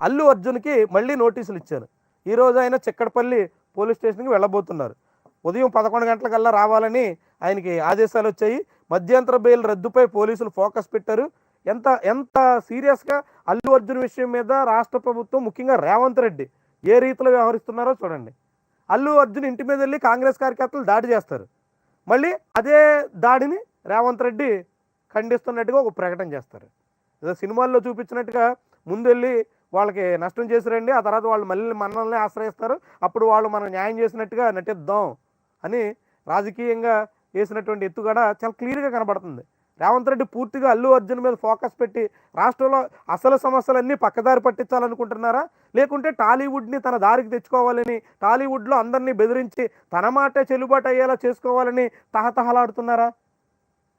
అల్లు అర్జున్కి మళ్ళీ నోటీసులు ఇచ్చారు. ఈరోజు ఆయన చిక్కడపల్లి పోలీస్ స్టేషన్కి వెళ్ళబోతున్నారు. ఉదయం 11 గంటలకల్లా రావాలని ఆయనకి ఆదేశాలు వచ్చాయి. మధ్యంతర బెయిల్ రద్దుపై పోలీసులు ఫోకస్ పెట్టారు. ఎంత ఎంత సీరియస్గా అల్లు అర్జున్ విషయం మీద రాష్ట్ర ప్రభుత్వం, ముఖ్యంగా రేవంత్ రెడ్డి ఏ రీతిలో వ్యవహరిస్తున్నారో చూడండి. అల్లు అర్జున్ ఇంటి మీద వెళ్ళి కాంగ్రెస్ కార్యకర్తలు దాడి చేస్తారు. మళ్ళీ అదే దాడిని రేవంత్ రెడ్డి ఖండిస్తున్నట్టుగా ఒక ప్రకటన చేస్తారు. ఏదో సినిమాల్లో చూపించినట్టుగా ముందెళ్ళి వాళ్ళకి నష్టం చేసిరండి, ఆ తర్వాత వాళ్ళు మళ్ళీ మనల్ని ఆశ్రయిస్తారు, అప్పుడు వాళ్ళు మనం న్యాయం చేసినట్టుగా నటిద్దాం అని రాజకీయంగా వేసినటువంటి ఎత్తుగడ చాలా క్లియర్గా కనబడుతుంది. రేవంత్ రెడ్డి పూర్తిగా అల్లు అర్జున్ మీద ఫోకస్ పెట్టి రాష్ట్రంలో అసలు సమస్యలన్నీ పక్కదారి పట్టించాలనుకుంటున్నారా, లేకుంటే టాలీవుడ్ని తన దారికి తెచ్చుకోవాలని, టాలీవుడ్లో అందరినీ బెదిరించి తన మాటే చెల్లుబాటు అయ్యేలా చేసుకోవాలని తహతహలాడుతున్నారా?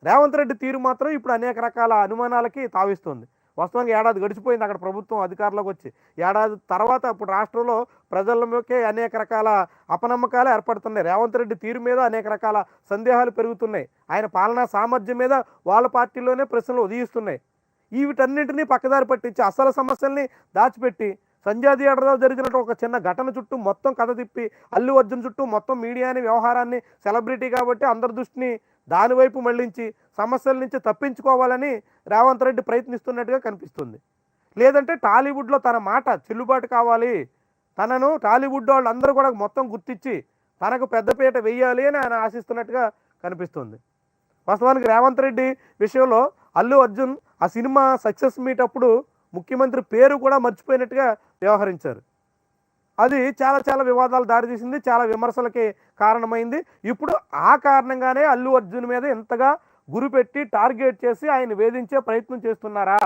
రేవంత్ రెడ్డి తీరు మాత్రం ఇప్పుడు అనేక రకాల అనుమానాలకి తావిస్తుంది. వాస్తవానికి ఏడాది గడిచిపోయింది అక్కడ ప్రభుత్వం అధికారంలోకి వచ్చి. ఏడాది తర్వాత ఇప్పుడు రాష్ట్రంలో ప్రజలకే అనేక రకాల అపనమ్మకాలు ఏర్పడుతున్నాయి. రేవంత్ రెడ్డి తీరు మీద అనేక రకాల సందేహాలు పెరుగుతున్నాయి. ఆయన పాలనా సామర్థ్యం మీద వాళ్ళ పార్టీలోనే ప్రశ్నలు ఉదయిస్తున్నాయి. వీటన్నింటినీ పక్కదారి పట్టించి అసలు సమస్యల్ని దాచిపెట్టి సంజయ్ థియేటర్లో జరిగినట్టు ఒక చిన్న ఘటన చుట్టూ మొత్తం కథ తిప్పి అల్లు అర్జున్ చుట్టూ మొత్తం మీడియాని, వ్యవహారాన్ని, సెలబ్రిటీ కాబట్టి అందరి దృష్టిని దానివైపు మళ్లించి సమస్యల నుంచి తప్పించుకోవాలని రేవంత్ రెడ్డి ప్రయత్నిస్తున్నట్టుగా కనిపిస్తుంది. లేదంటే టాలీవుడ్లో తన మాట చెల్లుబాటు కావాలి, తనను టాలీవుడ్ వాళ్ళు అందరూ కూడా మొత్తం గుర్తించి తనకు పెద్దపీట వెయ్యాలి అని ఆయన ఆశిస్తున్నట్టుగా కనిపిస్తుంది. వాస్తవానికి రేవంత్ రెడ్డి విషయంలో అల్లు అర్జున్ ఆ సినిమా సక్సెస్ మీట్ అప్పుడు ముఖ్యమంత్రి పేరు కూడా మర్చిపోయినట్టుగా వ్యవహరించారు. అది చాలా చాలా వివాదాలు దారితీసింది, చాలా విమర్శలకి కారణమైంది. ఇప్పుడు ఆ కారణంగానే అల్లు అర్జున్ మీద ఎంతగా గురిపెట్టి టార్గెట్ చేసి ఆయన వేధించే ప్రయత్నం చేస్తున్నారా?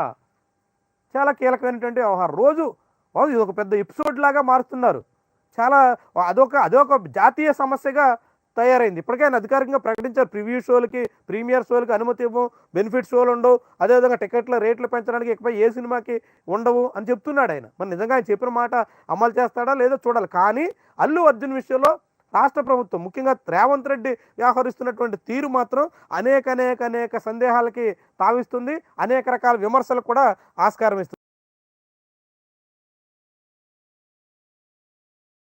చాలా కీలకమైనటువంటి వ్యవహారం. రోజు ఇది ఒక పెద్ద ఎపిసోడ్ లాగా మారుతున్నారు. చాలా అదొక జాతీయ సమస్యగా తయారైంది. ఇప్పటికే ఆయన అధికారికంగా ప్రకటించారు, ప్రివ్యూ షోలకి, ప్రీమియర్ షోలకి అనుమతి ఇవ్వం, బెనిఫిట్ షోలు ఉండవు, అదేవిధంగా టికెట్ల రేట్లు పెంచడానికి ఇకపై ఏ సినిమాకి ఉండవు అని చెప్తున్నాడు ఆయన. మరి నిజంగా ఆయన చెప్పిన మాట అమలు చేస్తాడా లేదో చూడాలి. కానీ అల్లు అర్జున్ విషయంలో రాష్ట్ర ప్రభుత్వం, ముఖ్యంగా రేవంత్ రెడ్డి వ్యవహరిస్తున్నటువంటి తీరు మాత్రం అనేక సందేహాలకి తావిస్తుంది, అనేక రకాల విమర్శలకు కూడా ఆస్కారం ఇస్తుంది.